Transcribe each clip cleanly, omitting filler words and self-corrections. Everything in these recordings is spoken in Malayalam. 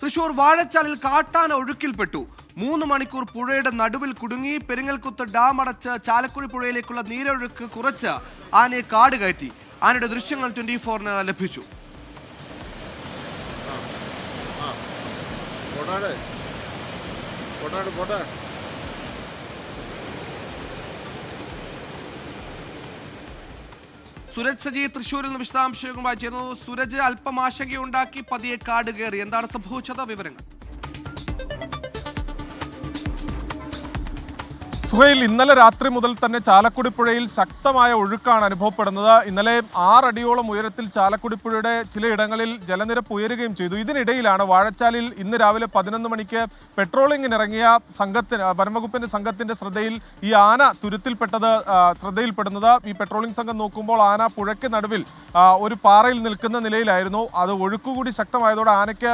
തൃശൂർ വാഴച്ചാലിൽ കാട്ടാന ഒഴുക്കിൽപ്പെട്ടു. 3 മണിക്കൂർ പുഴയുടെ നടുവിൽ കുടുങ്ങി. പെരിങ്ങൽകുത്ത് ഡാം അടച്ച് ചാലക്കുടി പുഴയിലേക്കുള്ള നീരൊഴുക്ക് കുറച്ച് ആനയെ കാട് കയറ്റി. ആനയുടെ ദൃശ്യങ്ങൾ 24-ന് ലഭിച്ചു. സുരജ് സജി തൃശ്ശൂരിൽ നിന്ന് വിശദാംശങ്ങളുമായി ചേർന്നു. സുരജ്, അല്പം ആശങ്കയുണ്ടാക്കി പതിയെ കാട് കയറി, എന്താണ് സംഭവിച്ചത്? വിവരങ്ങൾ. സുഹൈൽ, ഇന്നലെ രാത്രി മുതൽ തന്നെ ചാലക്കുടി പുഴയിൽ ശക്തമായ ഒഴുക്കാണ് അനുഭവപ്പെടുന്നത്. ഇന്നലെ 6 അടിയോളം ഉയരത്തിൽ ചാലക്കുടി പുഴയുടെ ചിലയിടങ്ങളിൽ ജലനിരപ്പ് ഉയരുകയും ചെയ്തു. ഇതിനിടയിലാണ് വാഴച്ചാലിൽ ഇന്ന് രാവിലെ 11 മണിക്ക് പെട്രോളിങ്ങിനിറങ്ങിയ വനംവകുപ്പിന്റെ സംഘത്തിന്റെ ശ്രദ്ധയിൽ ഈ ആന ശ്രദ്ധയിൽപ്പെടുന്നത്. ഈ പെട്രോളിംഗ് സംഘം നോക്കുമ്പോൾ ആന പുഴയ്ക്ക് നടുവിൽ ഒരു പാറയിൽ നിൽക്കുന്ന നിലയിലായിരുന്നു. അത് ഒഴുക്കുകൂടി ശക്തമായതോടെ ആനയ്ക്ക്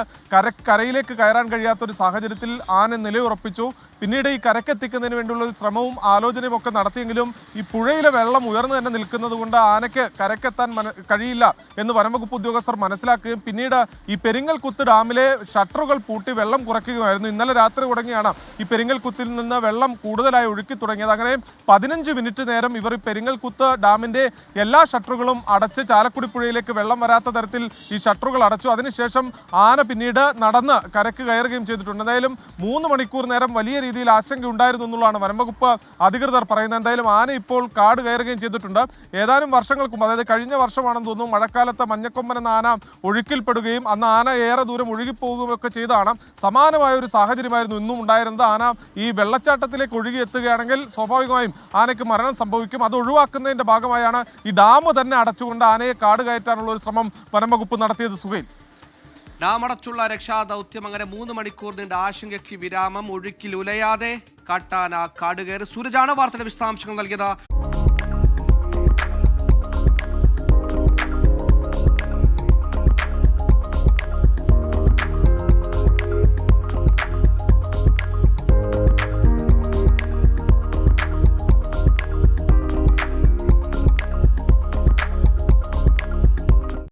കരയിലേക്ക് കയറാൻ കഴിയാത്തൊരു സാഹചര്യത്തിൽ ആന നിലയുറപ്പിച്ചു. പിന്നീട് ഈ കരക്കെത്തിക്കുന്നതിന് വേണ്ടിയുള്ള ശ്രമവും ആലോചനയും ഒക്കെ നടത്തിയെങ്കിലും ഈ പുഴയിലെ വെള്ളം ഉയർന്നു തന്നെ നിൽക്കുന്നത് കൊണ്ട് ആനയ്ക്ക് കരക്കെത്താൻ കഴിയില്ല എന്ന് വനംവകുപ്പ് ഉദ്യോഗസ്ഥർ മനസ്സിലാക്കുകയും പിന്നീട് ഈ പെരിങ്ങൽകുത്ത് ഡാമിലെ ഷട്ടറുകൾ പൂട്ടി വെള്ളം കുറയ്ക്കുകയായിരുന്നു. ഇന്നലെ രാത്രി തുടങ്ങിയാണ് ഈ പെരിങ്ങൽകുത്തിൽ നിന്ന് വെള്ളം കൂടുതലായി ഒഴുക്കി തുടങ്ങിയത്. അങ്ങനെ 15 മിനിറ്റ് നേരം ഇവർ ഈ പെരിങ്ങൽകുത്ത് ഡാമിന്റെ എല്ലാ ഷട്ടറുകളും അടച്ച് ചാലക്കുടി പുഴയിലേക്ക് വെള്ളം വരാത്ത തരത്തിൽ ഈ ഷട്ടറുകൾ അടച്ചു. അതിനുശേഷം ആന പിന്നീട് നടന്ന് കരക്ക് കയറുകയും ചെയ്തിട്ടുണ്ട്. എന്തായാലും 3 മണിക്കൂർ നേരം വലിയ രീതിയിൽ ആശങ്ക ഉണ്ടായിരുന്നു എന്നുള്ളതാണ് വനംവകുപ്പ് അധികൃതർ പറയുന്നത്. എന്തായാലും ആന ഇപ്പോൾ കാട് കയറുകയും ചെയ്തിട്ടുണ്ട്. ഏതാനും വർഷങ്ങൾക്ക് മുമ്പ്, അതായത് കഴിഞ്ഞ വർഷമാണെന്ന് തോന്നുന്നു, മഴക്കാലത്ത് മഞ്ഞക്കൊമ്പൻ എന്ന ആന ഒഴുക്കിൽപ്പെടുകയും അന്ന് ആന ഏറെ ദൂരം ഒഴുകിപ്പോകുകയൊക്കെ ചെയ്താണ്. സമാനമായ ഒരു സാഹചര്യമായിരുന്നു ഇന്നും ഉണ്ടായിരുന്നത്. ആന ഈ വെള്ളച്ചാട്ടത്തിലേക്ക് ഒഴുകിയെത്തുകയാണെങ്കിൽ സ്വാഭാവികമായും ആനയ്ക്ക് മരണം സംഭവിക്കും. അത് ഒഴിവാക്കുന്നതിന്റെ ഭാഗമായാണ് ഈ ഡാം തന്നെ അടച്ചുകൊണ്ട് ആനയെ കാട് കയറ്റാനുള്ള ഒരു ശ്രമം വനംവകുപ്പ് നടത്തിയത്. സുഹൈൽ, ഡാമടച്ചുള്ള രക്ഷാദൗത്യം അങ്ങനെ 3 മണിക്കൂർ നീണ്ട ആശങ്കയ്ക്ക് വിരാമം. ഒഴുക്കിൽ ഉലയാതെ കാട്ടാന കാട് കയറി. സൂരജാണ് വാർത്തയുടെ വിശദാംശങ്ങൾ നൽകിയത്.